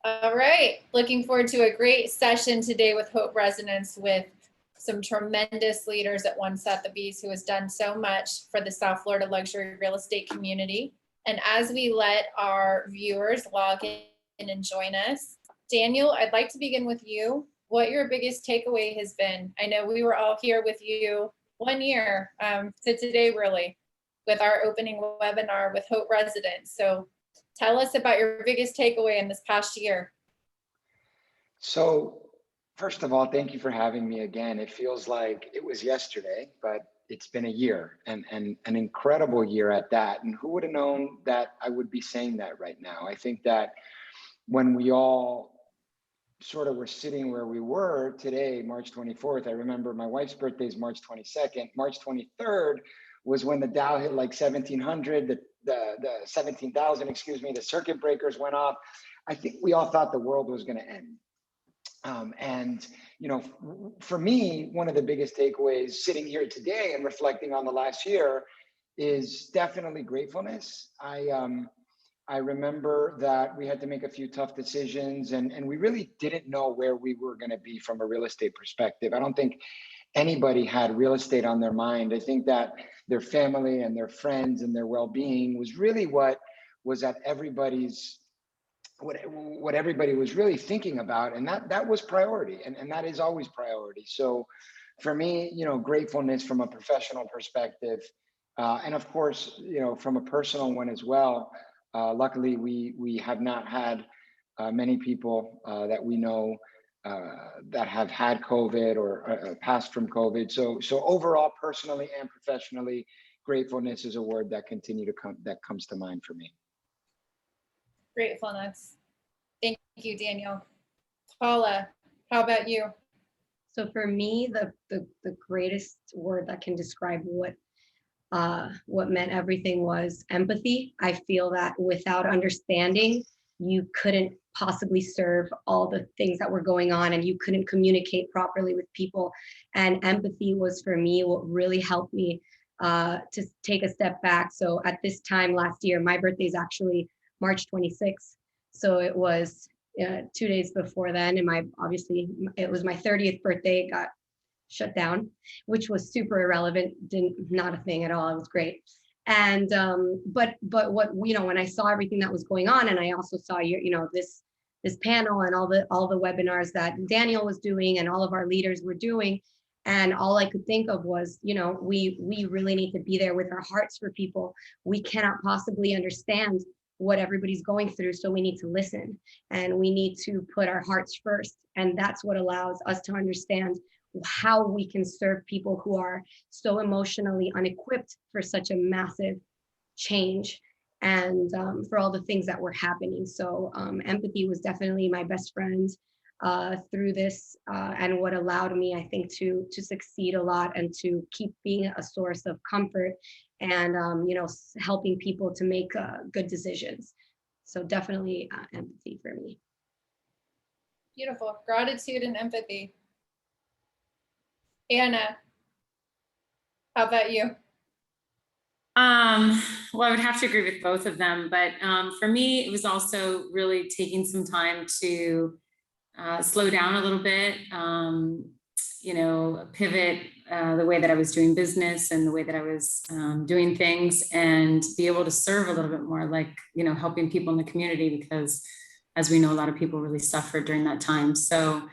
All right, looking forward to a great session today with Haute Residence with some tremendous leaders at One Sotheby's who has done so much for the South Florida luxury real estate community. And as we let our viewers log in and join us, Daniel, I'd like to begin with you. What your biggest takeaway has been? I know we were all here with you 1 year to today, really, with our opening webinar with Haute Residence. So tell us about your biggest takeaway in this past year. So first of all, thank you for having me again. It feels like it was yesterday, but it's been a year and an incredible year at that. And who would have known that I would be saying that right now? I think that when we all sort of were sitting where we were today, March 24th, I remember my wife's birthday is March 22nd. March 23rd was when the Dow hit like 1700, the 17,000, excuse me, the circuit breakers went off. I think we all thought the world was going to end. And, you know, for me, one of the biggest takeaways sitting here today and reflecting on the last year is definitely gratefulness. I remember that we had to make a few tough decisions and we really didn't know where we were going to be from a real estate perspective. I don't think anybody had real estate on their mind. I think that their family and their friends and their well-being was really what was at everybody's, what everybody was really thinking about. And that was priority. And that is always priority. So for me, you know, gratefulness from a professional perspective. And of course, you know, from a personal one as well. Luckily, we have not had many people that we know that have had COVID or passed from COVID. So overall, personally and professionally, gratefulness is a word that comes to mind for me. Gratefulness. Thank you, Daniel. Paula, how about you? So for me, the greatest word that can describe what meant everything was empathy. I feel that without understanding, you couldn't possibly serve all the things that were going on and you couldn't communicate properly with people. And empathy was for me what really helped me to take a step back. So at this time last year, my birthday is actually March 26th. So it was 2 days before then. And it was my 30th birthday. It got shut down, which was super irrelevant, not a thing at all. It was great. And but what, you know, when I saw everything that was going on, and I also saw this panel and all the webinars that Daniel was doing and all of our leaders were doing, and all I could think of was, you know, we really need to be there with our hearts for people. We cannot possibly understand what everybody's going through, so we need to listen and we need to put our hearts first, and that's what allows us to understand how we can serve people who are so emotionally unequipped for such a massive change and for all the things that were happening. So empathy was definitely my best friend through this and what allowed me, I think, to succeed a lot and to keep being a source of comfort and you know, helping people to make good decisions. So definitely empathy for me. Beautiful. Gratitude and empathy. Anna, how about you? Well, I would have to agree with both of them, but for me, it was also really taking some time to slow down a little bit, you know, pivot the way that I was doing business and the way that I was doing things, and be able to serve a little bit more, like, you know, helping people in the community, because as we know, a lot of people really suffered during that time. So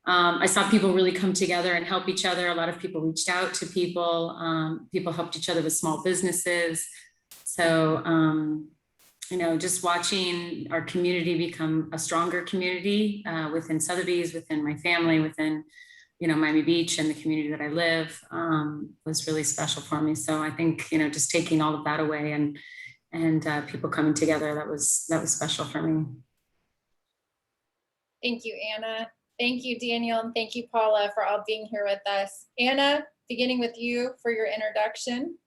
I saw people really come together and help each other. A lot of people reached out to people. People helped each other with small businesses. So, you know, just watching our community become a stronger community within Sotheby's, within my family, within, you know, Miami Beach and the community that I live was really special for me. So I think, you know, just taking all of that away and people coming together, that was special for me. Thank you, Anna. Thank you, Daniel, and thank you, Paula, for all being here with us. Anna, beginning with you for your introduction.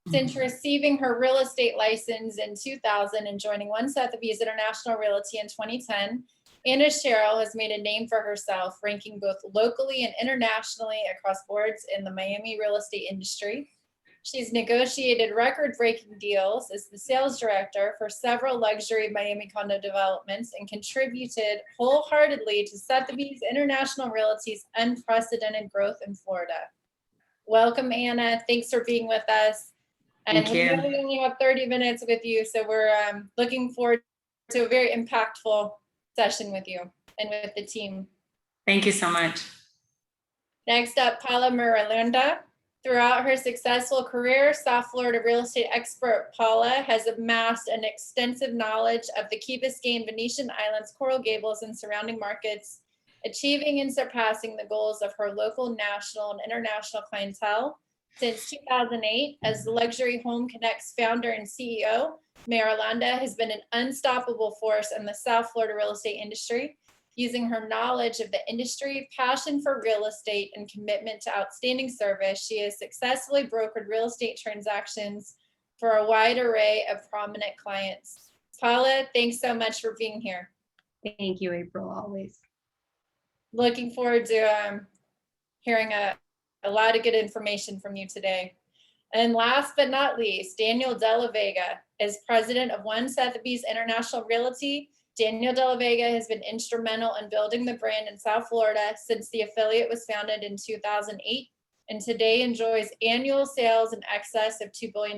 Since receiving her real estate license in 2000 and joining One Sotheby's International Realty in 2010, Anna Sherrill has made a name for herself, ranking both locally and internationally across boards in the Miami real estate industry. She's negotiated record-breaking deals as the sales director for several luxury Miami condo developments and contributed wholeheartedly to Sotheby's International Realty's unprecedented growth in Florida. Welcome, Anna. Thanks for being with us. And Thank we you. know we only have 30 minutes with you, so we're looking forward to a very impactful session with you and with the team. Thank you so much. Next up, Paula Muralinda. Throughout her successful career, South Florida real estate expert Paula has amassed an extensive knowledge of the Key Biscayne, Venetian Islands, Coral Gables, and surrounding markets, achieving and surpassing the goals of her local, national, and international clientele. Since 2008, as the Luxury Home Connect's founder and CEO, Marulanda has been an unstoppable force in the South Florida real estate industry. Using her knowledge of the industry, passion for real estate, and commitment to outstanding service, she has successfully brokered real estate transactions for a wide array of prominent clients. Paula, thanks so much for being here. Thank you, April, always. Looking forward to hearing a lot of good information from you today. And last but not least, Daniel Della Vega is president of One Sotheby's International Realty. Daniel Della Vega has been instrumental in building the brand in South Florida since the affiliate was founded in 2008, and today enjoys annual sales in excess of $2 billion.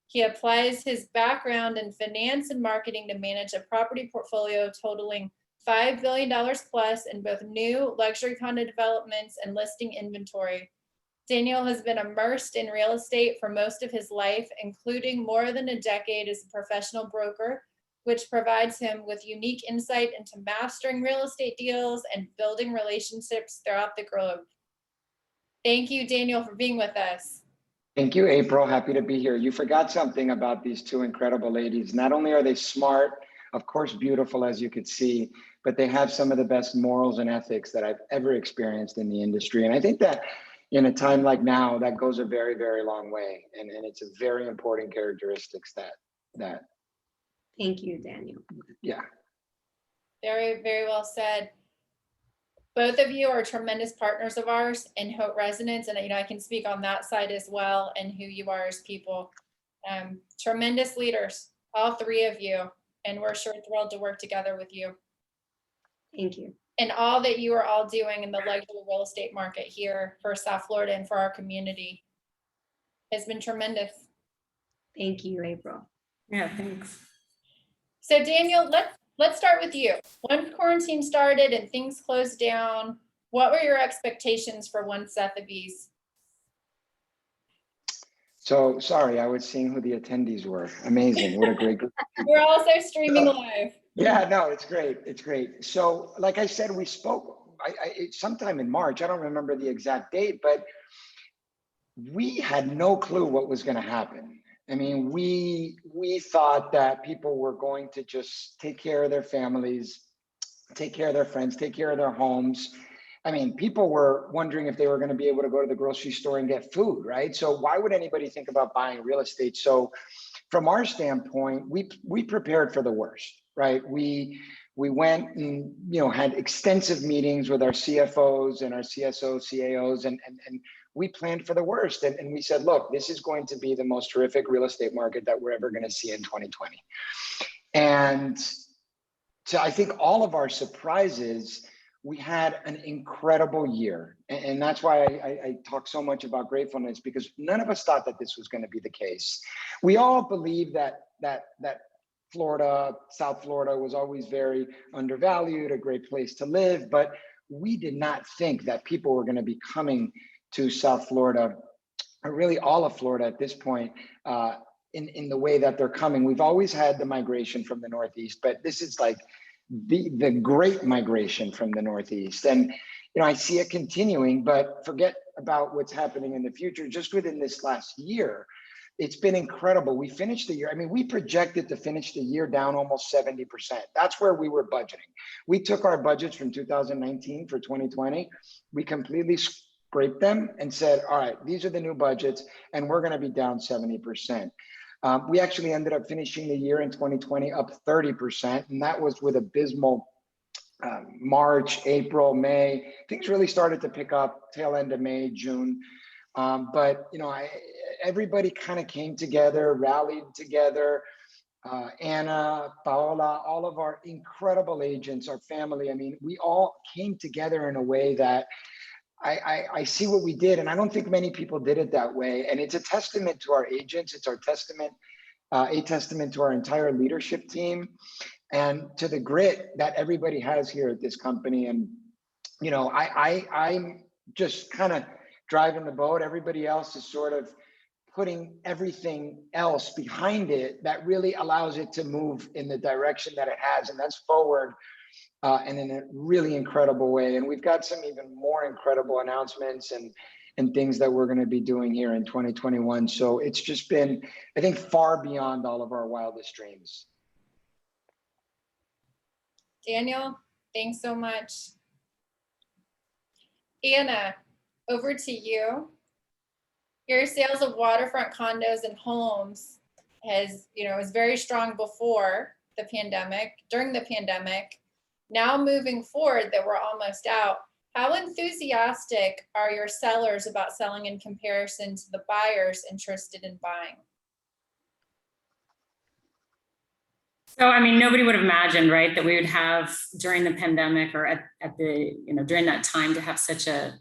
He applies his background in finance and marketing to manage a property portfolio totaling $5 billion plus in both new luxury condo developments and listing inventory. Daniel has been immersed in real estate for most of his life, including more than a decade as a professional broker, which provides him with unique insight into mastering real estate deals and building relationships throughout the globe. Thank you, Daniel, for being with us. Thank you, April. Happy to be here. You forgot something about these two incredible ladies. Not only are they smart, of course, beautiful, as you could see, but they have some of the best morals and ethics that I've ever experienced in the industry. And I think that in a time like now, that goes a very, very long way. And it's a very important characteristics that. Thank you, Daniel. Yeah. Very, very well said. Both of you are tremendous partners of ours in Haute Residence, and I can speak on that side as well, and who you are as people. Tremendous leaders, all three of you, and we're sure thrilled to work together with you. Thank you. And all that you are all doing in the luxury real estate market here for South Florida and for our community has been tremendous. Thank you, April. Yeah, thanks. So Daniel, let's start with you. When quarantine started and things closed down, what were your expectations for One Sotheby's? So sorry, I was seeing who the attendees were. Amazing. What a great group. We're also streaming live. Yeah, no, it's great. It's great. So like I said, we spoke sometime in March. I don't remember the exact date, but we had no clue what was going to happen. I mean, we thought that people were going to just take care of their families, take care of their friends, take care of their homes. I mean, people were wondering if they were going to be able to go to the grocery store and get food, right? So why would anybody think about buying real estate? So from our standpoint, we prepared for the worst, right? We went and, had extensive meetings with our CFOs and our CSOs, CAOs, and we planned for the worst. And we said, look, this is going to be the most terrific real estate market that we're ever going to see in 2020. And so I think all of our surprises, we had an incredible year. And that's why I talk so much about gratefulness, because none of us thought that this was going to be the case. We all believe that Florida, South Florida was always very undervalued, a great place to live, but we did not think that people were going to be coming to South Florida, or really all of Florida at this point, in the way that they're coming. We've always had the migration from the Northeast, but this is like the great migration from the Northeast. And, I see it continuing, but forget about what's happening in the future. Just within this last year, it's been incredible. We finished the year. I mean, we projected to finish the year down almost 70%. That's where we were budgeting. We took our budgets from 2019 for 2020. We completely scraped them and said, all right, these are the new budgets, and we're going to be down 70%. We actually ended up finishing the year in 2020 up 30%, and that was with abysmal March, April, May. Things really started to pick up tail end of May, June. But everybody kind of came together, rallied together. Anna, Paola, all of our incredible agents, our family. I mean, we all came together in a way that I see what we did, and I don't think many people did it that way. And it's a testament to our agents. It's our testament, a testament to our entire leadership team, and to the grit that everybody has here at this company. And you know, I'm just kind of driving the boat. Everybody else is sort of putting everything else behind it that really allows it to move in the direction that it has, and that's forward. And in a really incredible way. And we've got some even more incredible announcements and things that we're going to be doing here in 2021. So it's just been, I think, far beyond all of our wildest dreams. Daniel, thanks so much. Anna, over to you. Your sales of waterfront condos and homes was very strong before the pandemic, during the pandemic. Now moving forward that we're almost out, how enthusiastic are your sellers about selling in comparison to the buyers interested in buying? So, I mean, nobody would have imagined, right, that we would have during the pandemic or at the, during that time to have such a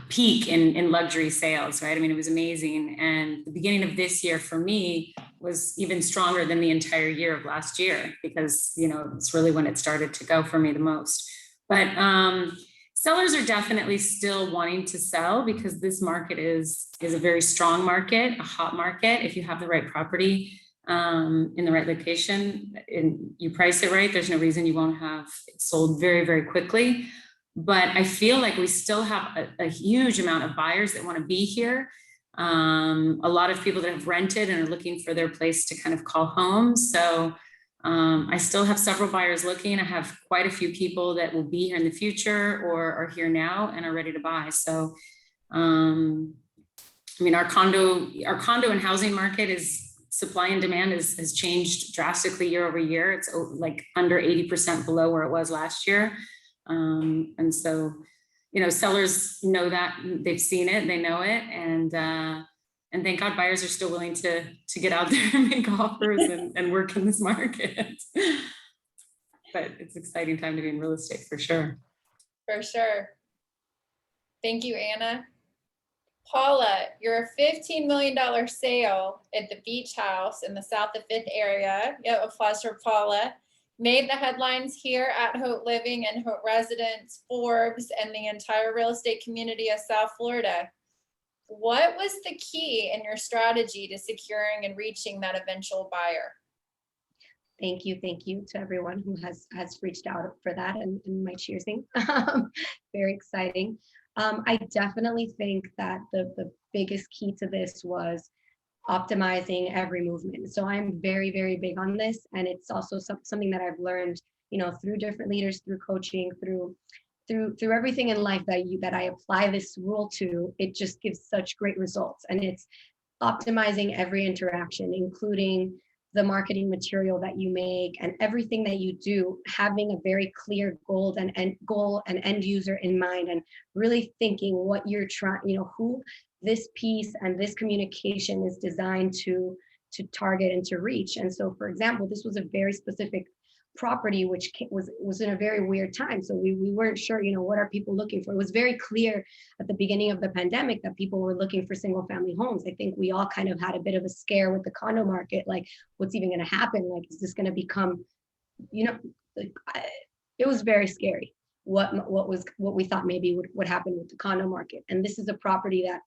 peak in luxury sales, right? I mean, it was amazing. And the beginning of this year for me was even stronger than the entire year of last year, because, it's really when it started to go for me the most. But sellers are definitely still wanting to sell because this market is a very strong market, a hot market. If you have the right property in the right location and you price it right, there's no reason you won't have it sold very, very quickly. But I feel like we still have a huge amount of buyers that want to be here. A lot of people that have rented and are looking for their place to kind of call home. So I still have several buyers looking. I have quite a few people that will be here in the future or are here now and are ready to buy. So, our condo and housing market is supply and demand has changed drastically year over year. It's like under 80% below where it was last year. And so, sellers know that, they've seen it, they know it, and thank God buyers are still willing to get out there and make offers and work in this market. But it's an exciting time to be in real estate for sure. For sure. Thank you, Anna. Paula, your $15 million sale at the beach house in the South of Fifth area, applause for Paula, made the headlines here at Haute Living and Haute Residence, Forbes, and the entire real estate community of South Florida. What was the key in your strategy to securing and reaching that eventual buyer? Thank you to everyone who has reached out for that and my cheersing. Very exciting. I definitely think that the biggest key to this was optimizing every movement. So I'm very, very big on this. And it's also something that I've learned, through different leaders, through coaching, through everything in life that I apply this rule to. It just gives such great results. And it's optimizing every interaction, including the marketing material that you make and everything that you do, having a very clear goal and end user in mind, and really thinking what you're trying, who this piece and this communication is designed to target and to reach. And so, for example, this was a very specific property, which was in a very weird time. So we weren't sure, what are people looking for? It was very clear at the beginning of the pandemic that people were looking for single family homes. I think we all kind of had a bit of a scare with the condo market, like what's even going to happen? Like, is this going to become, it was very scary what we thought maybe would happen with the condo market. And this is a property that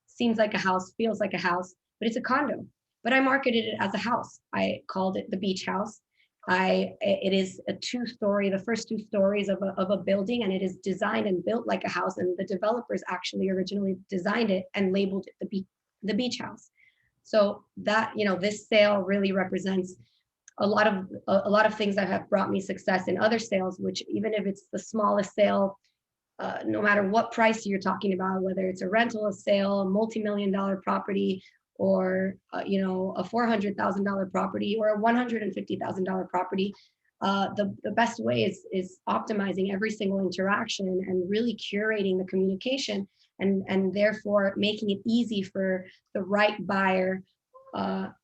seems like a house, feels like a house, but it's a condo. But I marketed it as a house. I called it the beach house. It is a 2-story, the first 2 stories of a building, and it is designed and built like a house. And the developers actually originally designed it and labeled it the beach house. So that, this sale really represents a lot of things that have brought me success in other sales, which even if it's the smallest sale, no matter what price you're talking about, whether it's a rental, a sale, a multi-million-dollar property, or a $400,000 property or a $150,000 property, the best way is optimizing every single interaction and really curating the communication and therefore making it easy for the right buyer to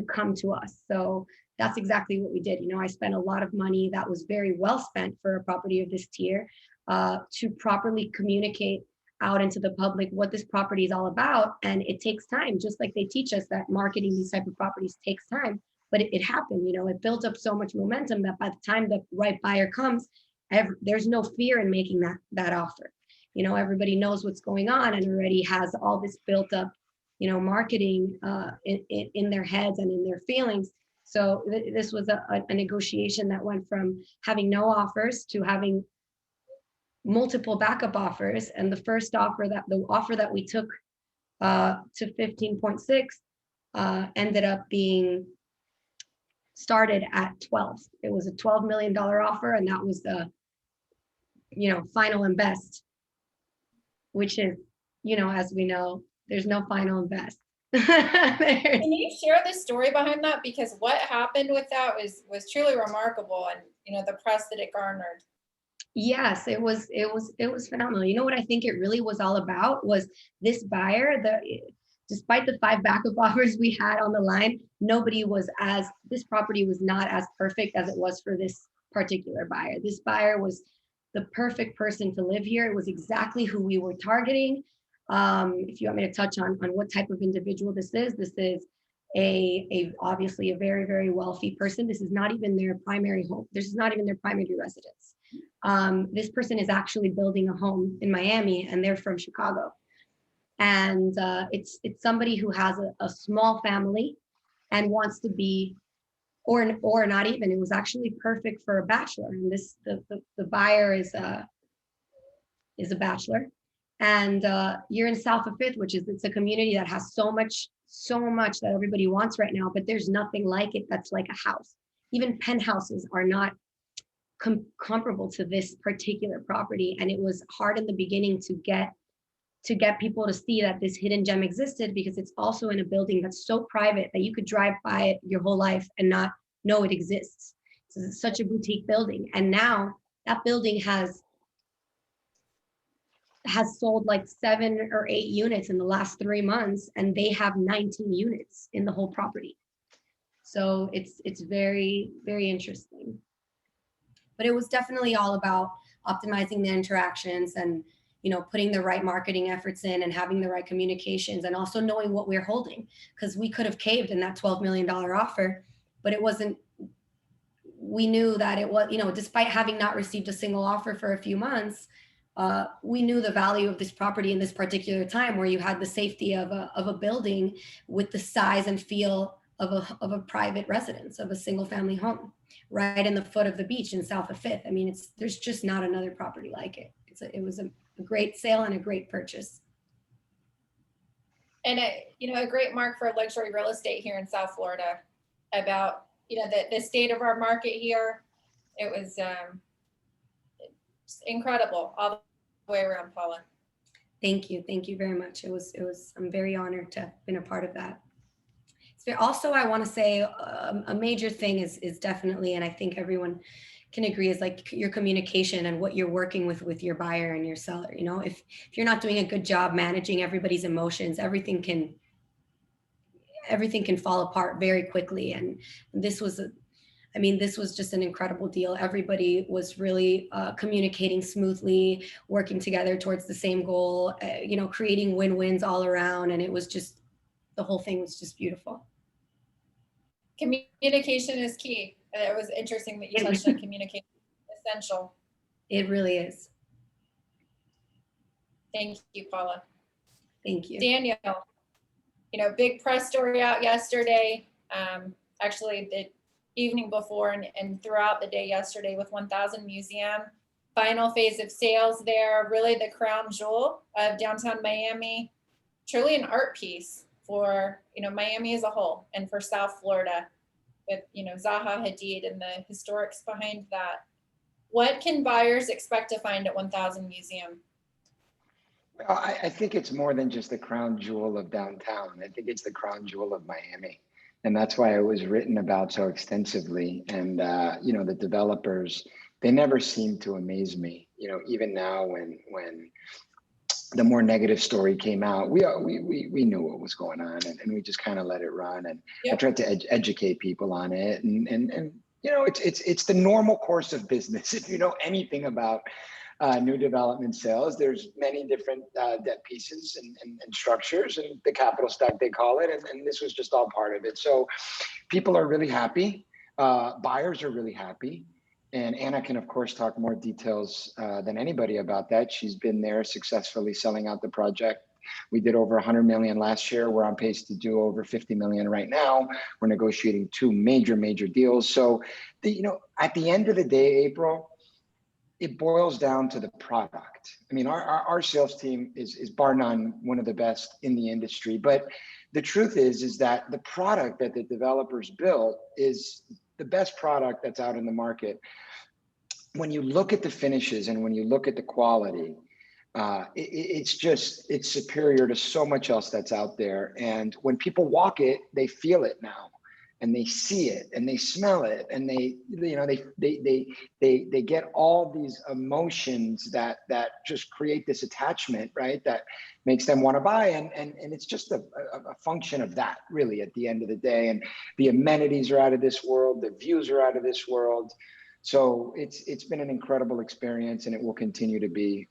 come to us. So that's exactly what we did. I spent a lot of money that was very well spent for a property of this tier to properly communicate out into the public what this property is all about. And it takes time, just like they teach us that marketing these type of properties takes time. But it happened, it built up so much momentum that by the time the right buyer comes, there's no fear in making that offer. Everybody knows what's going on and already has all this built up, marketing in their heads and in their feelings. So this was a negotiation that went from having no offers to having multiple backup offers. And the offer that we took to 15.6 ended up being started at 12. It was a $12 million offer, and that was the final and best, which is, as we know, there's no final and best. Can you share the story behind that? Because what happened with that was truly remarkable, and the press that it garnered. Yes, it was phenomenal. What I think it really was all about was this buyer. Despite the 5 backup offers we had on the line, this property was not as perfect as it was for this particular buyer. This buyer was the perfect person to live here. It was exactly who we were targeting. If you want me to touch on what type of individual this is obviously a very, very wealthy person. This is not even their primary home. This is not even their primary residence. This person is actually building a home in Miami, and they're from Chicago. And it's somebody who has a small family and wants to be, or not even. It was actually perfect for a bachelor. And the buyer is a bachelor. And you're in South of Fifth, it's a community that has so much that everybody wants right now, but there's nothing like it that's like a house. Even penthouses are not comparable to this particular property. And it was hard in the beginning to get people to see that this hidden gem existed, because it's also in a building that's so private that you could drive by it your whole life and not know it exists. So it's such a boutique building. And now that building has sold like 7 or 8 units in the last 3 months, and they have 19 units in the whole property. So it's very, very interesting. But it was definitely all about optimizing the interactions and putting the right marketing efforts in and having the right communications, and also knowing what we're holding, because we could have caved in that $12 million offer, but it wasn't. We knew that it was, despite having not received a single offer for a few months, we knew the value of this property in this particular time, where you had the safety of a building with the size and feel of a private residence, of a single family home, right in the foot of the beach in South of Fifth. I mean, there's just not another property like it. It was a great sale and a great purchase. And a great mark for luxury real estate here in South Florida. About the state of our market here, it was incredible all the way around, Paula. Thank you very much. It was. I'm very honored to have been a part of that. So also, I want to say a major thing is definitely, and I think everyone can agree, is like your communication and what you're working with your buyer and your seller. If you're not doing a good job managing everybody's emotions, everything can fall apart very quickly. And this was just an incredible deal. Everybody was really communicating smoothly, working together towards the same goal, creating win-wins all around. And it was just, the whole thing was just beautiful. Communication is key. It was interesting that you touched on communication. Essential. It really is. Thank you, Paula. Thank you. Daniel, big press story out yesterday. Actually, the evening before and throughout the day yesterday with 1000 Museum. Final phase of sales there. Really the crown jewel of downtown Miami. Truly an art piece for Miami as a whole, and for South Florida, with Zaha Hadid and the historics behind that. What can buyers expect to find at 1000 Museum? Well, I think it's more than just the crown jewel of downtown. I think it's the crown jewel of Miami, and that's why it was written about so extensively. And the developers, they never seem to amaze me. Even now when the more negative story came out, we knew what was going on, and we just kind of let it run. And I tried to educate people on it, and you know, it's the normal course of business. If you know anything about new development sales, there's many different debt pieces and structures, and the capital stack they call it, and this was just all part of it. So people are really happy, buyers are really happy. And Anna can, of course, talk more details than anybody about that. She's been there successfully selling out the project. We did over 100 million last year. We're on pace to do over 50 million right now. We're negotiating 2 major deals. So, you know, at the end of the day, April, it boils down to the product. I mean, our sales team is bar none one of the best in the industry. But the truth is that the product that the developers built is the best product that's out in the market. When you look at the finishes and when you look at the quality, it's superior to so much else that's out there. And when people walk it, they feel it now, and they see it, and they smell it, and they get all these emotions that just create this attachment, right? That makes them want to buy, and it's just a function of that, really, at the end of the day. And the amenities are out of this world, the views are out of this world. So it's been an incredible experience, and it will continue to be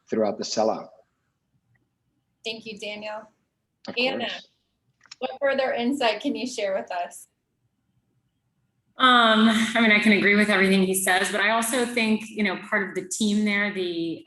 throughout the sellout. Thank you, Daniel. Of Anna, course. what further insight can you share with us? I mean, I can agree with everything he says, but I also think, you know, part of the team there, the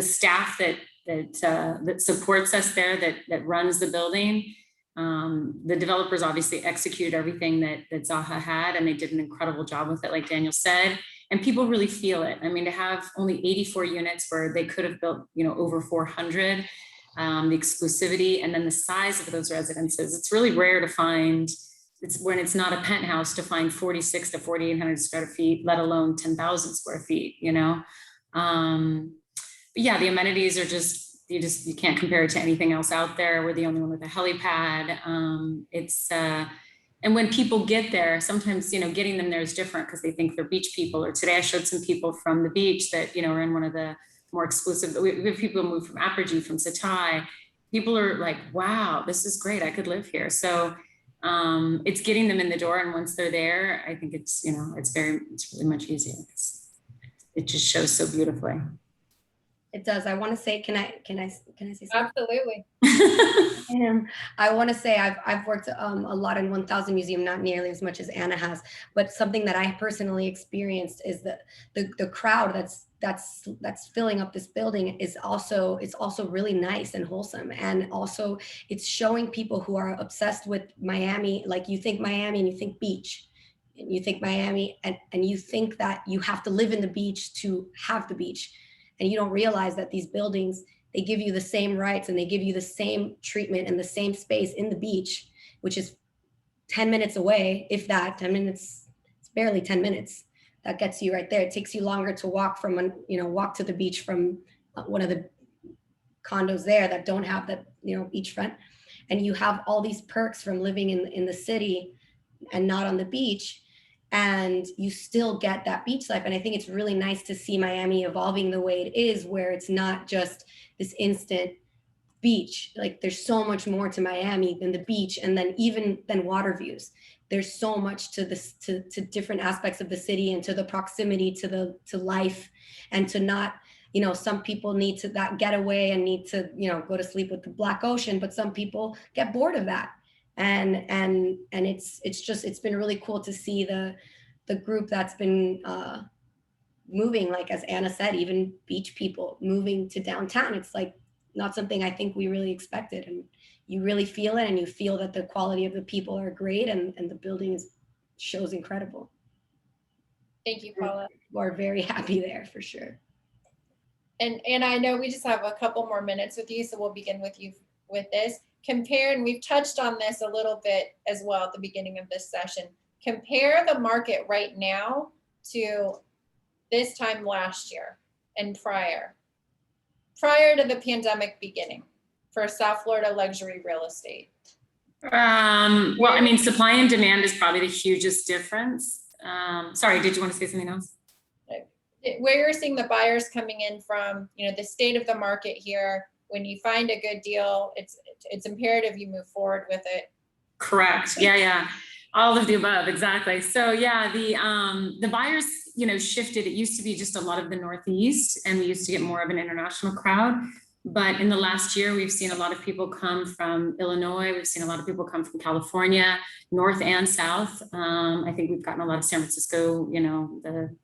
staff that supports us there, that runs the building. The developers obviously executed everything that Zaha had, and they did an incredible job with it, like Daniel said. And people really feel it. I mean, to have only 84 units where they could have built, you know, over 400, the exclusivity, and then the size of those residences. It's really rare to find, when it's not a penthouse, to find 46 to 4,800 square feet, let alone 10,000 square feet, you know? But yeah, the amenities are you can't compare it to anything else out there. We're the only one with a helipad. And when people get there, sometimes, you know, getting them there is different because they think they're beach people. Or today I showed some people from the beach that, you know, are in one of the more exclusive, we have people move from Apogee, from Sotheby. People are like, wow, this is great. I could live here. So it's getting them in the door. And once they're there, I think it's, you know, it's really much easier. It just shows so beautifully. It does. I want to say, can I say something? Absolutely. I want to say I've worked a lot in 1000 Museum, not nearly as much as Anna has, but something that I personally experienced is the crowd that's filling up this building is also really nice and wholesome, and also it's showing people who are obsessed with Miami. Like, you think Miami and you think beach, and you think Miami and you think that you have to live in the beach to have the beach. And you don't realize that these buildings, they give you the same rights and they give you the same treatment and the same space in the beach, which is 10 minutes away, if that. 10 minutes, it's barely 10 minutes. That gets you right there. It takes you longer to walk walk to the beach from one of the condos there that don't have that, you know, beachfront. And you have all these perks from living in the city and not on the beach. And you still get that beach life. And I think it's really nice to see Miami evolving the way it is, where it's not just this instant beach. Like, there's so much more to Miami than the beach, and then even than water views. There's so much to this, to different aspects of the city, and to the proximity to life, and to not, you know, some people need to that getaway and need to, you know, go to sleep with the Black Ocean, but some people get bored of that. And it's been really cool to see the group that's been moving, like, as Anna said, even beach people moving to downtown. It's like not something I think we really expected, and you really feel it, and you feel that the quality of the people are great, and the building shows incredible. Thank you, Paula. We're very happy there for sure. And I know we just have a couple more minutes with you, so we'll begin with you with this. Compare, and we've touched on this a little bit as well at the beginning of this session. Compare the market right now to this time last year and prior to the pandemic beginning for South Florida luxury real estate. Well, I mean, supply and demand is probably the hugest difference. Sorry, did you want to say something else? where you're seeing the buyers coming in from, the state of the market here, when you find a good deal, it's imperative you move forward with it. Correct. Yeah. All of the above. Exactly. So yeah, the buyers, shifted. It used to be just a lot of the Northeast, and we used to get more of an international crowd. But in the last year, we've seen a lot of people come from Illinois. We've seen a lot of people come from California, North and South. I think we've gotten a lot of San Francisco, the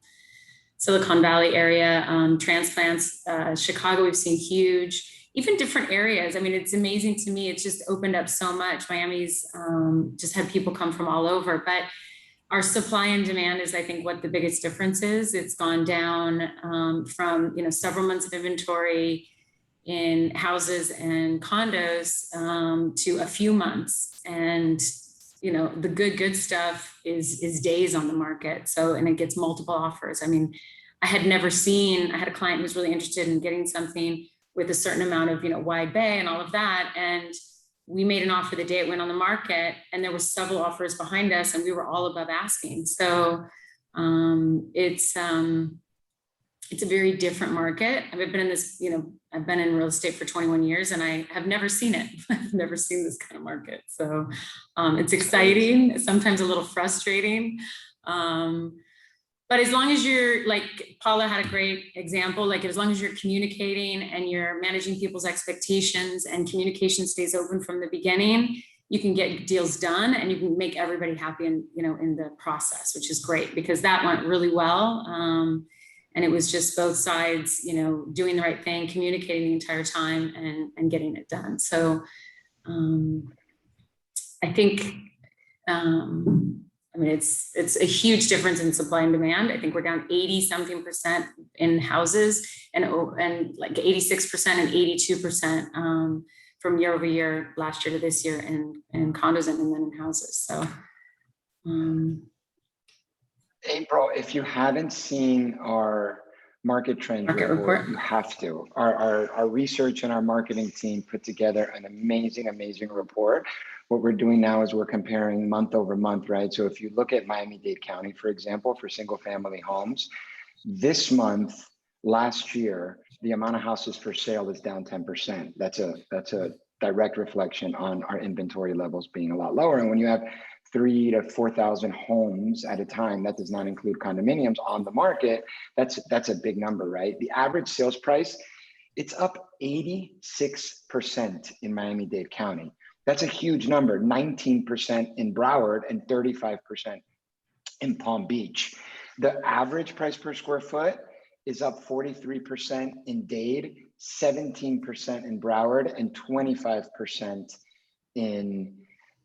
Silicon Valley area, transplants. Chicago, we've seen huge. Even different areas. I mean, it's amazing to me. It's just opened up so much. Miami's just had people come from all over, but our supply and demand is, I think, what the biggest difference is. It's gone down from, several months of inventory in houses and condos to a few months. And, the good stuff is days on the market. So, and it gets multiple offers. I mean, I had a client who was really interested in getting something with a certain amount of, wide bay and all of that. And we made an offer the day it went on the market, and there were several offers behind us, and we were all above asking. So it's a very different market. I've been in this, I've been in real estate for 21 years, and I have never seen it. I've never seen this kind of market. So it's exciting, sometimes a little frustrating. But as long as you're, like Paula had a great example, like as long as you're communicating and you're managing people's expectations and communication stays open from the beginning, you can get deals done and you can make everybody happy in the process, which is great, because that went really well. And it was just both sides, doing the right thing, communicating the entire time and getting it done. So I think, it's a huge difference in supply and demand. I think we're down 80-something% in houses and like 86% and 82% from year over year, last year to this year, in condos and then in houses. So, April, if you haven't seen our market trend report, you have to. Our research and our marketing team put together an amazing report. What we're doing now is we're comparing month over month, right? So if you look at Miami-Dade County, for example, for single family homes, this month, last year, the amount of houses for sale is down 10%. That's a direct reflection on our inventory levels being a lot lower. And when you have 3,000 to 4,000 homes at a time, that does not include condominiums on the market, that's a big number, right? The average sales price, it's up 86% in Miami-Dade County. That's a huge number, 19% in Broward and 35% in Palm Beach. The average price per square foot is up 43% in Dade, 17% in Broward, and 25% in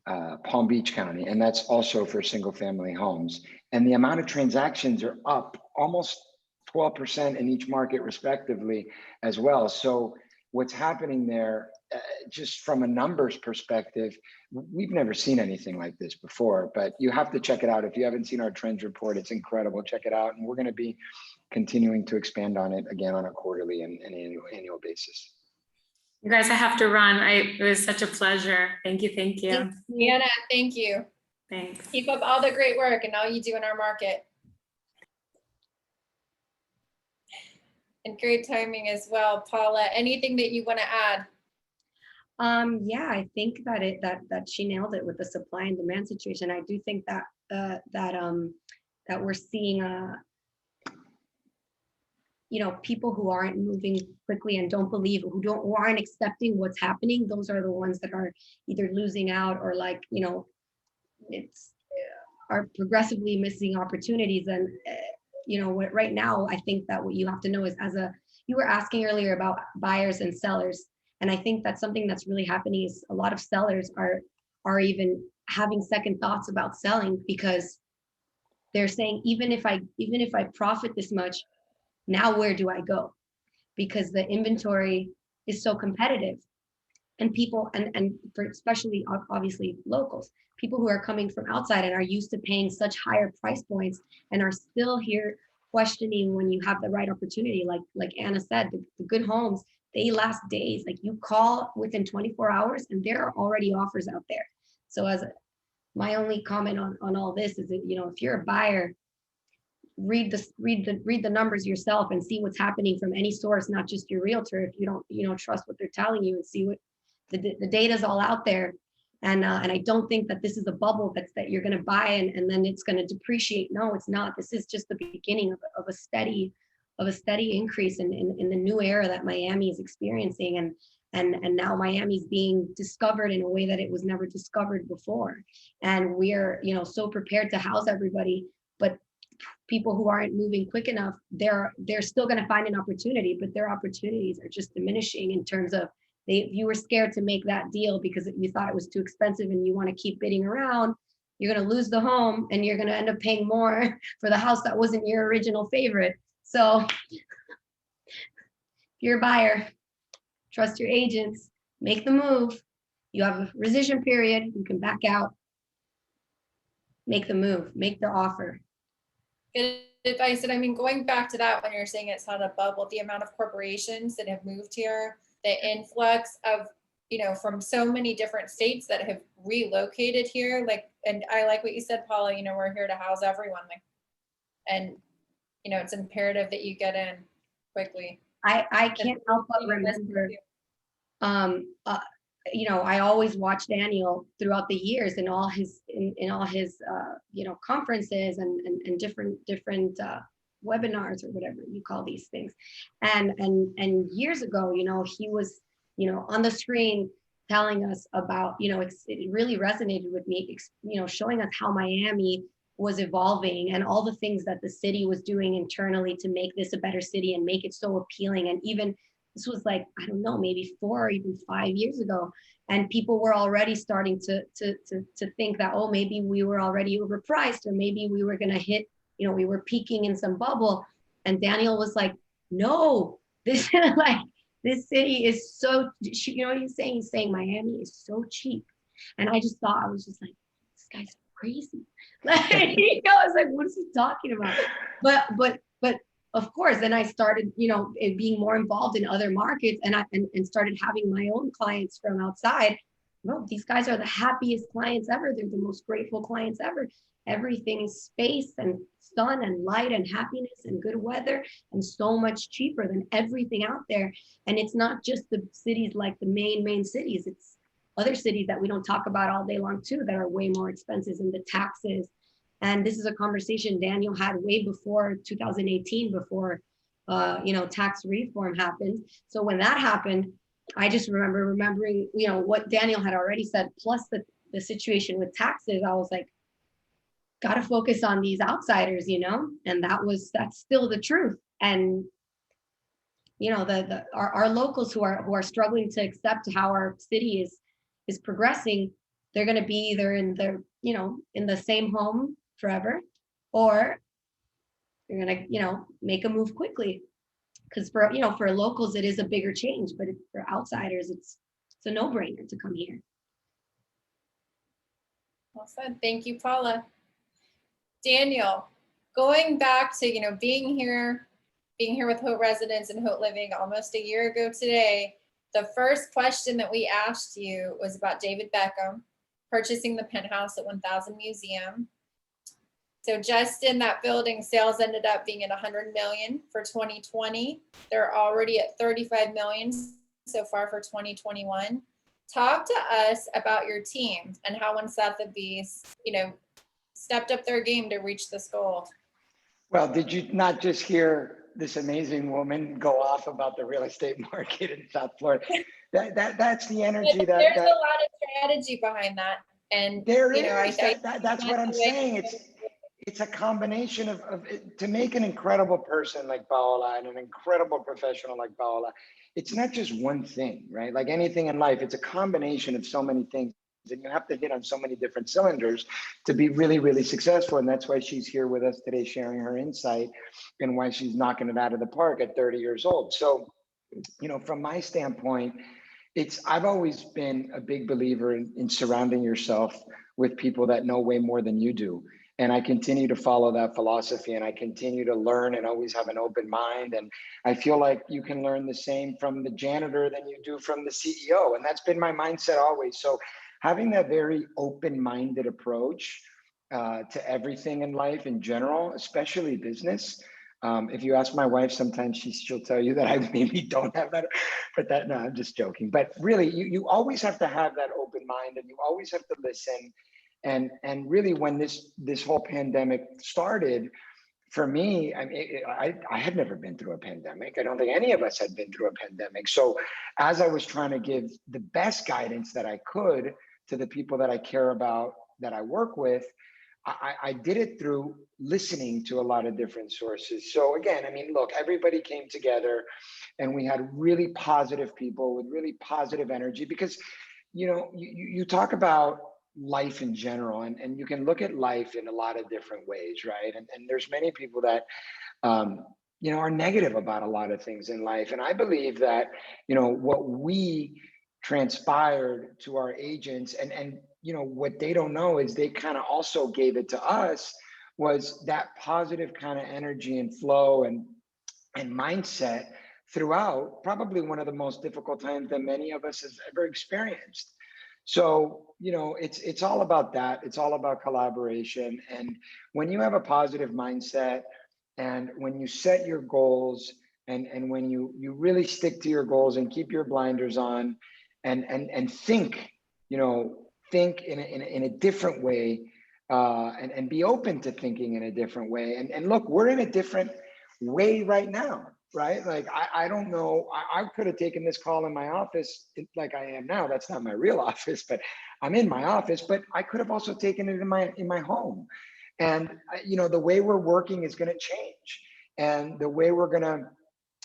Palm Beach County. And that's also for single family homes. And the amount of transactions are up almost 12% in each market respectively as well. So what's happening there, just from a numbers perspective, we've never seen anything like this before, but you have to check it out. If you haven't seen our trends report, it's incredible. Check it out. And we're going to be continuing to expand on it again on a quarterly and annual basis. You guys, I have to run. It was such a pleasure. Thank you. Anna, thank you. Thanks. Keep up all the great work and all you do in our market. And great timing as well. Paula, anything that you want to add? Yeah, I think that she nailed it with the supply and demand situation. I do think that that we're seeing people who aren't moving quickly and don't believe, who aren't accepting what's happening. Those are the ones that are either losing out or are progressively missing opportunities. And right now, I think that what you have to know is, you were asking earlier about buyers and sellers. And I think that's something that's really happening is a lot of sellers are even having second thoughts about selling, because they're saying, even if I profit this much, now where do I go? Because the inventory is so competitive, and people, and for especially obviously locals, people who are coming from outside and are used to paying such higher price points and are still here questioning when you have the right opportunity. Like Anna said, the good homes, they last days. Like, you call within 24 hours and there are already offers out there. So my only comment on all this is that, if you're a buyer, read the numbers yourself and see what's happening from any source, not just your realtor. If you don't trust what they're telling you, and see what the data's all out there. And I don't think that this is a bubble that you're going to buy and then it's going to depreciate. No, it's not. This is just the beginning of a steady increase in the new era that Miami is experiencing. And now Miami's being discovered in a way that it was never discovered before. And we're, so prepared to house everybody, but people who aren't moving quick enough, they're still going to find an opportunity, but their opportunities are just diminishing in terms of if you were scared to make that deal because you thought it was too expensive and you want to keep bidding around, you're going to lose the home and you're going to end up paying more for the house that wasn't your original favorite. So if you're a buyer, trust your agents, make the move. You have a rescission period, you can back out, make the move, make the offer. Good advice. And I mean, going back to that, when you're saying it's not a bubble, the amount of corporations that have moved here, the influx of, from so many different states that have relocated here, and I like what you said, Paula, we're here to house everyone, and, it's imperative that you get in quickly. I can't help but remember, I always watch Daniel throughout the years in all his conferences and different webinars or whatever you call these things. And years ago, he was, on the screen telling us about, it really resonated with me, showing us how Miami was evolving and all the things that the city was doing internally to make this a better city and make it so appealing. And even this was like, I don't know, maybe 4 or even 5 years ago. And people were already starting to think that, oh, maybe we were already overpriced, or maybe we were going to hit, we were peaking in some bubble. And Daniel was like, no, this this city is so, what he's saying? He's saying Miami is so cheap. And I was just like, this guy's crazy. I was like, what is he talking about? But of course, then I started, being more involved in other markets, and started having my own clients from outside. Well, these guys are the happiest clients ever. They're the most grateful clients ever. Everything is space and sun and light and happiness and good weather, and so much cheaper than everything out there. And it's not just the cities like the main cities. It's other cities that we don't talk about all day long too, that are way more expensive, and the taxes. And this is a conversation Daniel had way before 2018, before tax reform happened. So when that happened, I just remembering, what Daniel had already said, plus the situation with taxes. I was like, got to focus on these outsiders, and that's still the truth. And our locals who are struggling to accept how our city is progressing, they're going to be either in the same home forever, or you're going to make a move quickly, because for locals it is a bigger change, but for outsiders it's a no-brainer to come here. Well said. Thank you, Paula. Daniel, going back to being here with Haute Residence and Haute Living almost a year ago today, the first question that we asked you was about David Beckham purchasing the penthouse at 1000 Museum. So just in that building, sales ended up being at 100 million for 2020. They're already at 35 million so far for 2021. Talk to us about your team and how Sotheby's, stepped up their game to reach this goal. Well, did you not just hear this amazing woman go off about the real estate market in South Florida? That's the energy There's a lot of strategy behind that. And there is. That's what I'm saying. It's a combination of to make an incredible person like Paola and an incredible professional like Paola. It's not just one thing, right? Like anything in life, it's a combination of so many things, and you have to hit on so many different cylinders to be really, really successful. And that's why she's here with us today, sharing her insight and why she's knocking it out of the park at 30 years old. So, from my standpoint, I've always been a big believer in surrounding yourself with people that know way more than you do. And I continue to follow that philosophy, and I continue to learn and always have an open mind. And I feel like you can learn the same from the janitor than you do from the CEO. And that's been my mindset always. So having that very open-minded approach to everything in life in general, especially business. If you ask my wife, sometimes she'll tell you that I maybe don't have that, but no, I'm just joking. But really, you always have to have that open mind, and you always have to listen. And really, when this whole pandemic started, for me, I mean, I had never been through a pandemic. I don't think any of us had been through a pandemic. So as I was trying to give the best guidance that I could to the people that I care about, that I work with, I did it through listening to a lot of different sources. So again, I mean, look, everybody came together and we had really positive people with really positive energy, because, you know, you talk about life in general, and you can look at life in a lot of different ways, right? And there's many people that, you know, are negative about a lot of things in life. And I believe that, you know, what we transpired to our agents, and you know, what they don't know is they kind of also gave it to us, was that positive kind of energy and flow and mindset throughout probably one of the most difficult times that many of us has ever experienced. So, you know, it's all about that. It's all about collaboration. And when you have a positive mindset, and when you set your goals, and when you really stick to your goals and keep your blinders on, and think, you know, think in a different way, and be open to thinking in a different way. And look, we're in a different way right now, right? Like, I don't know, I could have taken this call in my office like I am now. That's not my real office, but I'm in my office. But I could have also taken it in my home. And you know, the way we're working is going to change, and the way we're going to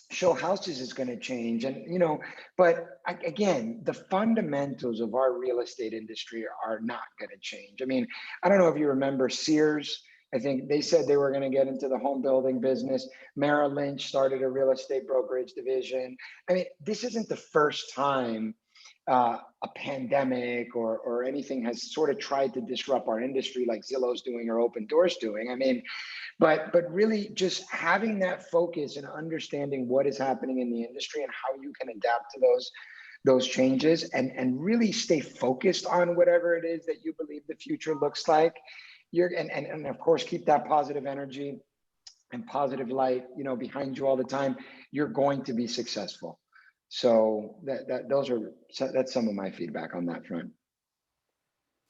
show houses is going to change. And you know, but again, the fundamentals of our real estate industry are not going to change. I mean, I don't know if you remember Sears. I think they said they were going to get into the home building business. Merrill Lynch started a real estate brokerage division. I mean, this isn't the first time a pandemic or anything has sort of tried to disrupt our industry, like Zillow's doing or Open Doors doing. I mean, but really just having that focus and understanding what is happening in the industry and how you can adapt to those changes, and really stay focused on whatever it is that you believe the future looks like. And of course, keep that positive energy and positive light, you know, behind you all the time. You're going to be successful. So that's some of my feedback on that front.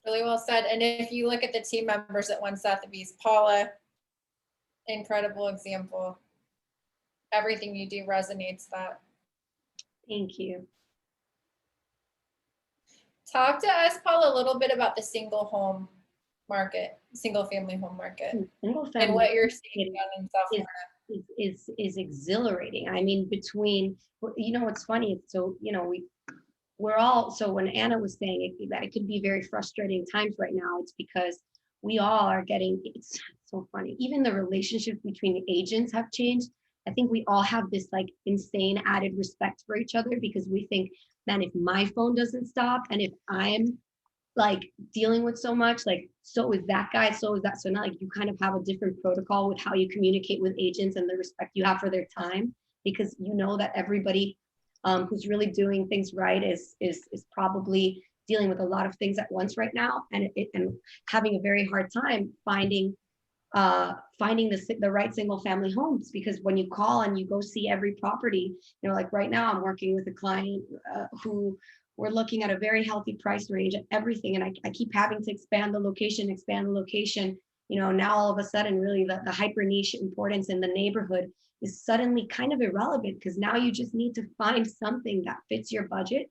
Really well said. And if you look at the team members at One Sotheby's, Paula, incredible example. Everything you do resonates that. Thank you. Talk to us, Paula, a little bit about the single family home market, Single and family what you're seeing down in South Florida. is exhilarating. I mean, between, you know, what's funny, so, you know, we're all, so when Anna was saying that it could be very frustrating times right now, it's because we all are getting, it's so funny, even the relationships between agents have changed. I think we all have this like insane added respect for each other, because we think, man, if my phone doesn't stop, and if I'm like dealing with so much, like, so is that guy, so is that. So now, like, you kind of have a different protocol with how you communicate with agents and the respect you have for their time, because you know that everybody who's really doing things right is probably dealing with a lot of things at once right now, and having a very hard time finding the right single family homes. Because when you call and you go see every property, you know, like right now I'm working with a client who we're looking at a very healthy price range at everything. And I keep having to expand the location. You know, now all of a sudden, really the hyper niche importance in the neighborhood is suddenly kind of irrelevant, because now you just need to find something that fits your budget,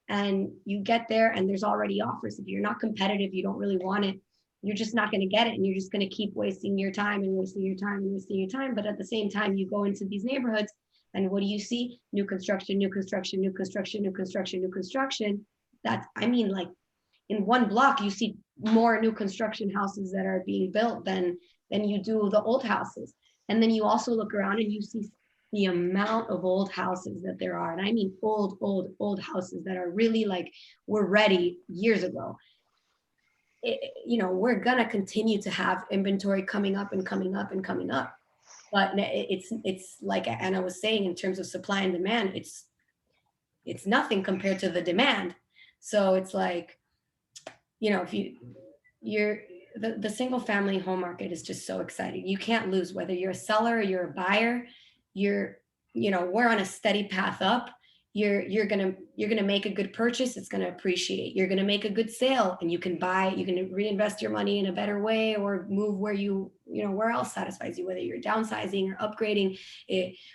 and you get there and there's already offers. If you're not competitive, you don't really want it, you're just not going to get it. And you're just going to keep wasting your time and wasting your time and wasting your time. But at the same time, you go into these neighborhoods, and what do you see? New construction, new construction, new construction, new construction, new construction. That's, I mean, like in one block, you see more new construction houses that are being built than you do the old houses. And then you also look around and you see the amount of old houses that there are. And I mean, old houses that are really like, were ready years ago. You know, we're gonna continue to have inventory coming up and coming up and coming up. But it's like Anna was saying, in terms of supply and demand, it's nothing compared to the demand. So it's like, you know, if you're the single family home market is just so exciting. You can't lose, whether you're a seller or you're a buyer. We're on a steady path up. You're gonna make a good purchase. It's gonna appreciate. You're gonna make a good sale, and you can reinvest your money in a better way, or move where where else satisfies you, whether you're downsizing or upgrading.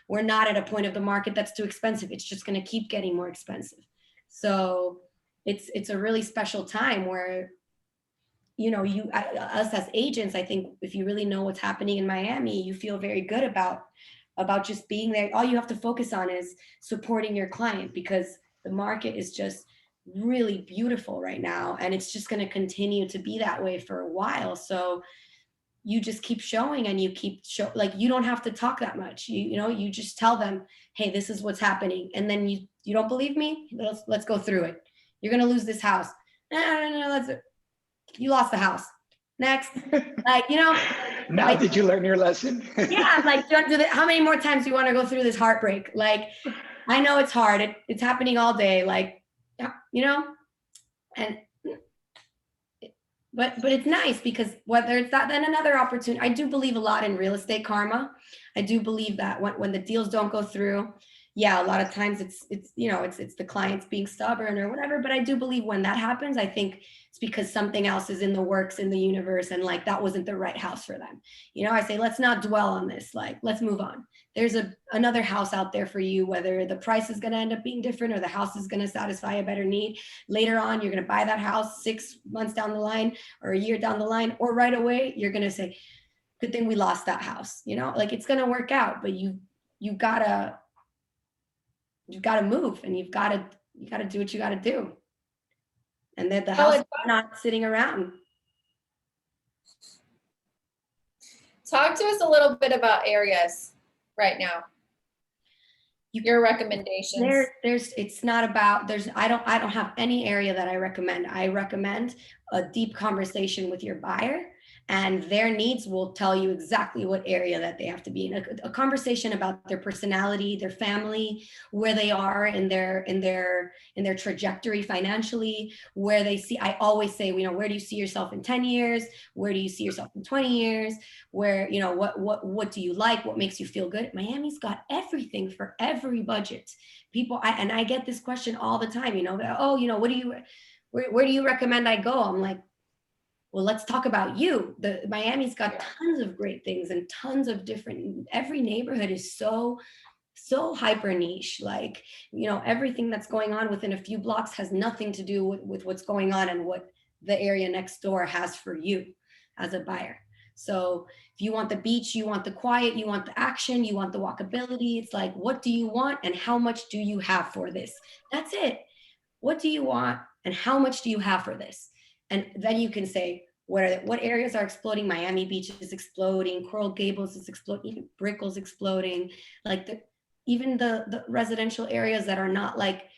We're not at a point of the market that's too expensive. It's just gonna keep getting more expensive. So it's a really special time where, us as agents, I think if you really know what's happening in Miami, you feel very good about just being there. All you have to focus on is supporting your client, because the market is just really beautiful right now, and it's just going to continue to be that way for a while. So you just keep showing, and you you don't have to talk that much. You just tell them, hey, this is what's happening. And then you don't believe me? Let's go through it. You're going to lose this house. No, you lost the house. Next. Now, did you learn your lesson? Yeah, how many more times do you want to go through this heartbreak? I know it's hard. It's happening all day. But it's nice, because whether it's that, then another opportunity. I do believe a lot in real estate karma. I do believe that when the deals don't go through, yeah, a lot of times it's the clients being stubborn or whatever. But I do believe when that happens, I think it's because something else is in the works in the universe, and that wasn't the right house for them. I say, let's not dwell on this. Let's move on. There's another house out there for you, whether the price is going to end up being different or the house is going to satisfy a better need. Later on, you're going to buy that house 6 months down the line, or a year down the line, or right away, you're going to say, good thing we lost that house. It's going to work out, but you've got to move, and you've got to do what you got to do. And that the house is not sitting around. Talk to us a little bit about areas right now. Your recommendations. I don't have any area that I recommend. I recommend a deep conversation with your buyer, and their needs will tell you exactly what area that they have to be in. A conversation about their personality, their family, where they are in their trajectory financially, where they see. I always say, where do you see yourself in 10 years? Where do you see yourself in 20 years? Where, what do you like? What makes you feel good? Miami's got everything for every budget. I get this question all the time, where do you recommend I go? I'm like, well, let's talk about you. Miami's got tons of great things, and tons of every neighborhood is so hyper niche. Everything that's going on within a few blocks has nothing to do with what's going on and what the area next door has for you as a buyer. So if you want the beach, you want the quiet, you want the action, you want the walkability, it's what do you want, and how much do you have for this? That's it. What do you want, and how much do you have for this? And then you can say, what areas are exploding? Miami Beach is exploding, Coral Gables is exploding, even Brickell's exploding. Even the residential areas that are not like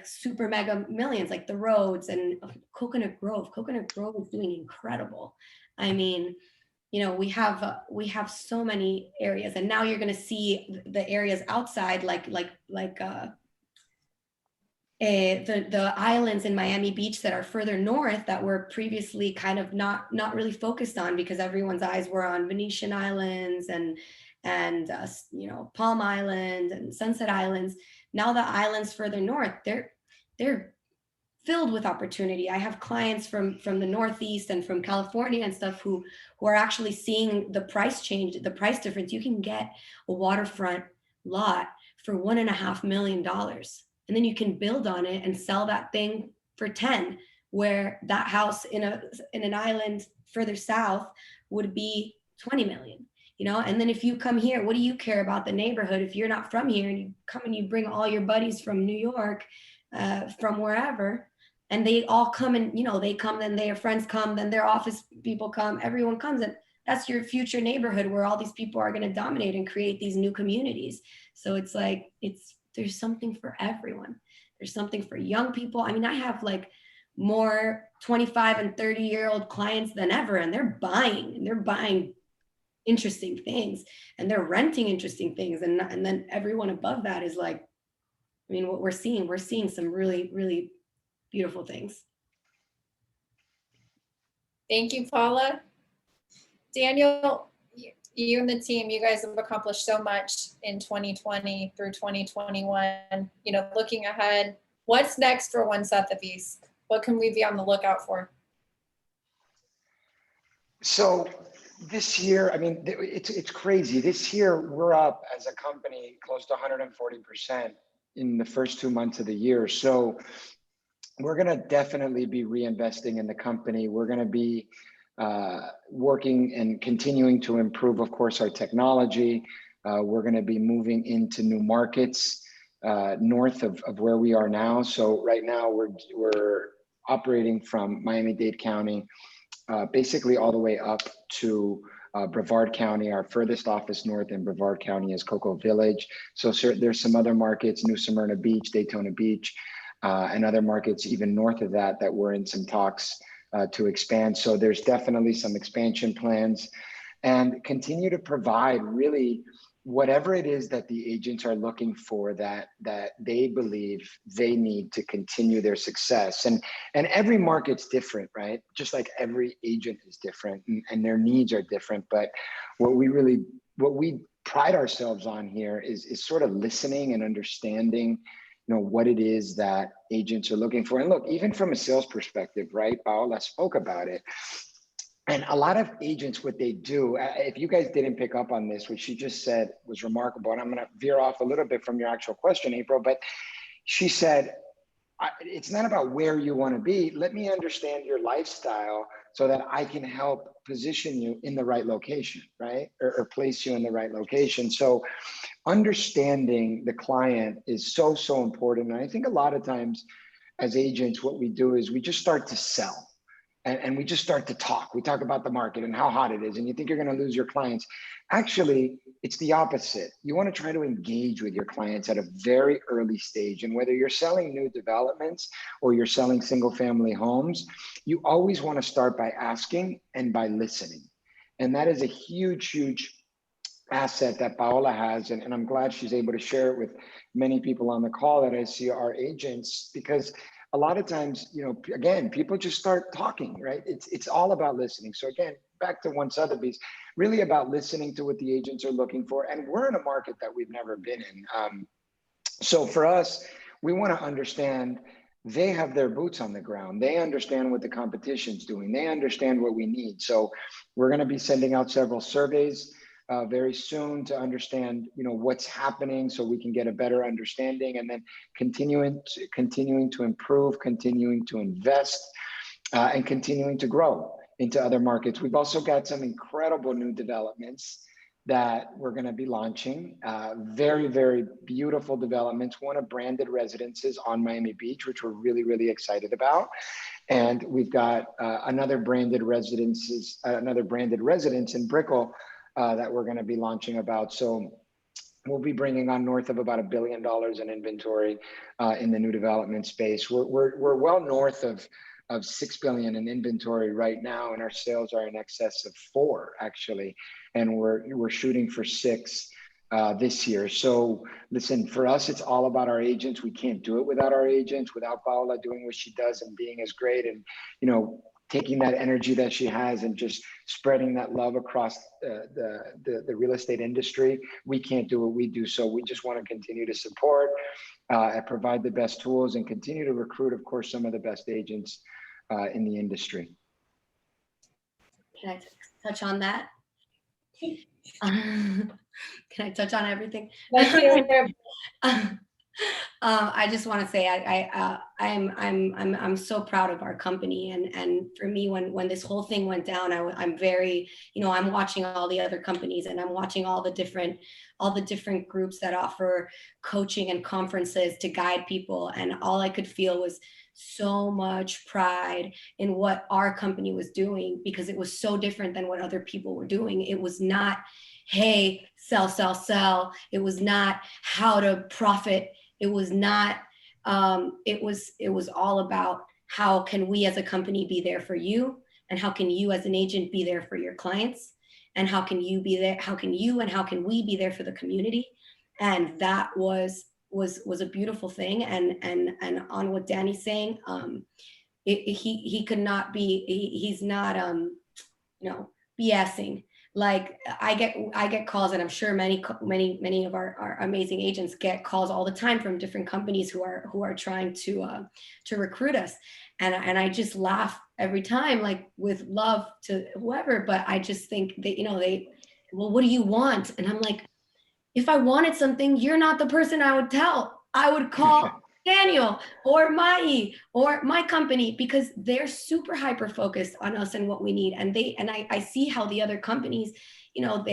super mega millions, like the Roads and Coconut Grove. Coconut Grove is doing incredible. I mean, we have so many areas, and now you're going to see the areas outside, the islands in Miami Beach that are further north, that were previously kind of not really focused on, because everyone's eyes were on Venetian Islands and Palm Island and Sunset Islands. Now the islands further north, they're filled with opportunity. I have clients from the Northeast and from California and stuff who are actually seeing the price change, the price difference. You can get a waterfront lot for $1.5 million. And then you can build on it and sell that thing for 10, where that house in an island further south would be 20 million. And then if you come here, what do you care about the neighborhood if you're not from here, and you come and you bring all your buddies from New York, from wherever, and they all come, and they come, then their friends come, then their office people come, everyone comes, and that's your future neighborhood where all these people are going to dominate and create these new communities. So there's something for everyone. There's something for young people. I mean, I have more 25 and 30-year-old clients than ever, and they're buying interesting things, and they're renting interesting things. And then everyone above that is what we're seeing some really, really beautiful things. Thank you, Paula. Daniel, you and the team, you guys have accomplished so much in 2020 through 2021. You know, looking ahead, what's next for One Sotheby's? What can we be on the lookout for? So this year, I mean, it's crazy. This year, we're up as a company close to 140% in the first 2 months of the year. So we're going to definitely be reinvesting in the company. We're going to be working and continuing to improve, of course, our technology. We're going to be moving into new markets north of where we are now. So right now, we're operating from Miami-Dade County, basically all the way up to Brevard County. Our furthest office north in Brevard County is Cocoa Village. So there's some other markets, New Smyrna Beach, Daytona Beach, and other markets even north of that we're in some talks to expand. So there's definitely some expansion plans, and continue to provide really whatever it is that the agents are looking for that they believe they need to continue their success. And every market's different, right? Just like every agent is different, and their needs are different. But what we pride ourselves on here is sort of listening and understanding, you know, what it is that agents are looking for. And look, even from a sales perspective, right? Paola spoke about it. And a lot of agents, what they do, if you guys didn't pick up on this, what she just said was remarkable. And I'm going to veer off a little bit from your actual question, April, but she said, it's not about where you want to be. Let me understand your lifestyle so that I can help position you in the right location, right? Or place you in the right location. So understanding the client is so, so important. And I think a lot of times as agents, what we do is we just start to sell. And we just start to talk. We talk about the market and how hot it is, and you think you're going to lose your clients. Actually, it's the opposite. You want to try to engage with your clients at a very early stage. And whether you're selling new developments or you're selling single family homes, you always want to start by asking and by listening. And that is a huge, huge asset that Paola has. And I'm glad she's able to share it with many people on the call that I see are agents, because a lot of times, you know, again, people just start talking, right? It's all about listening. So again, back to One Sotheby's, really about listening to what the agents are looking for. And we're in a market that we've never been in. So for us, we want to understand they have their boots on the ground. They understand what the competition's doing. They understand what we need. So we're going to be sending out several surveys very soon to understand, you know, what's happening, so we can get a better understanding, and then continuing to improve, continuing to invest, and continuing to grow into other markets. We've also got some incredible new developments that we're going to be launching. Very, very beautiful developments. One of branded residences on Miami Beach, which we're really, really excited about. And we've got another branded residence in Brickell that we're going to be launching about. So we'll be bringing on north of about $1 billion in inventory in the new development space. We're well north of 6 billion in inventory right now, and our sales are in excess of 4 actually, and we're shooting for 6 this year. So listen, for us, it's all about our agents. We can't do it without our agents, without Paola doing what she does and being as great, and you know, taking that energy that she has and just spreading that love across the real estate industry. We can't do what we do. So we just want to continue to support and provide the best tools and continue to recruit, of course, some of the best agents in the industry. Can I touch on that? Can I touch on everything? Let's hear it. I just want to say I'm so proud of our company, and for me, when this whole thing went down, I'm very, you know, I'm watching all the other companies, and I'm watching all the different groups that offer coaching and conferences to guide people, and all I could feel was so much pride in what our company was doing, because it was so different than what other people were doing. It was not, hey, sell, sell, sell. It was not how to profit. It was not, it was all about how can we as a company be there for you, and how can you as an agent be there for your clients, and how can you be there, how can you and how can we be there for the community. And that was a beautiful thing. And on what Danny's saying, he could not be, he's not, you know, BSing. Like I get calls, and I'm sure many of our amazing agents get calls all the time from different companies who are trying to recruit us, and I just laugh every time, like with love to whoever, but I just think that, you know, well, what do you want? And I'm like, if I wanted something, you're not the person I would tell. I would call Daniel or Mai or my company, because they're super hyper focused on us and what we need. And I see how the other companies, you know,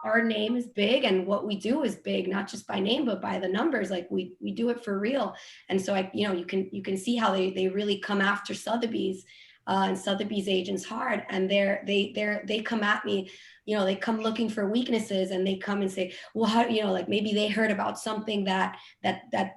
our name is big and what we do is big, not just by name, but by the numbers. Like we do it for real. And so you can see how they really come after Sotheby's and Sotheby's agents hard. And they come at me, you know, they come looking for weaknesses, and they come and say, well, how, you know, like maybe they heard about something that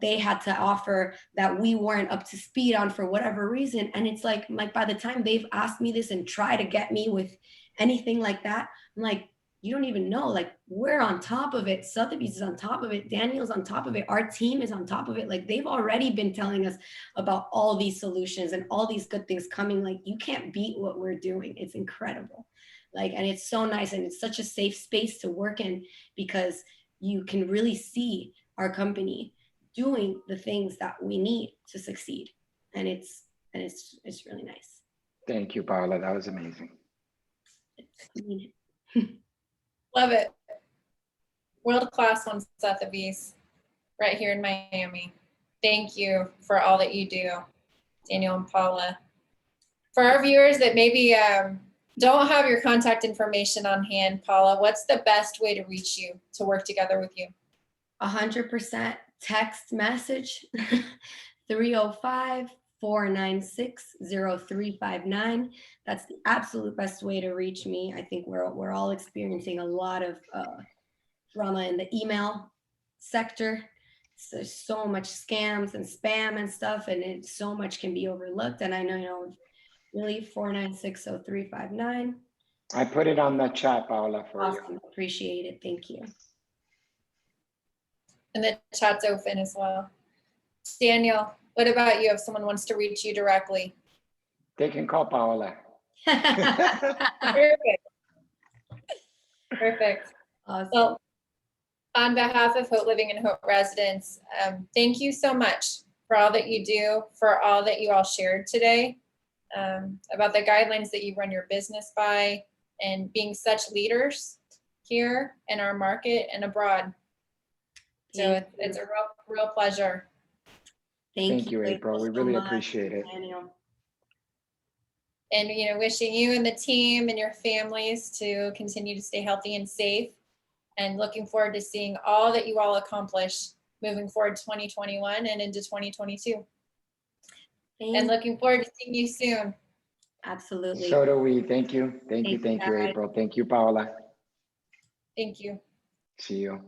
they had to offer that we weren't up to speed on for whatever reason. And it's like by the time they've asked me this and try to get me with anything like that, I'm like, you don't even know, like we're on top of it. Sotheby's is on top of it. Daniel's on top of it. Our team is on top of it. Like they've already been telling us about all these solutions and all these good things coming. Like you can't beat what we're doing. It's incredible. Like, and it's so nice, and it's such a safe space to work in, because you can really see our company doing the things that we need to succeed. And it's really nice. Thank you, Paola. That was amazing. Love it. World-class on Sotheby's right here in Miami. Thank you for all that you do, Daniel and Paula. For our viewers that maybe don't have your contact information on hand, Paula, what's the best way to reach you, to work together with you? 100% text message, 305-496-0359. That's the absolute best way to reach me. I think we're all experiencing a lot of drama in the email sector. So there's so much scams and spam and stuff, and so much can be overlooked. And I know, you know, really 496-0359. I put it on the chat, Paola, for Awesome. you. Appreciate it. Thank you. And the chat's open as well. Daniel, what about you if someone wants to reach you directly? They can call Paola. Perfect. Perfect. Awesome. Well, on behalf of Haute Living and Haute Residence, thank you so much for all that you do, for all that you all shared today, about the guidelines that you run your business by, and being such leaders here in our market and abroad. So it's a real pleasure. Thank you, April. We really appreciate it. Daniel. And, you know, wishing you and the team and your families to continue to stay healthy and safe, and looking forward to seeing all that you all accomplish moving forward 2021 and into 2022. And looking forward to seeing you soon. Absolutely. So do we. Thank you. Thank you, Thank you, April. Thank you, Paola. Thank you. See you.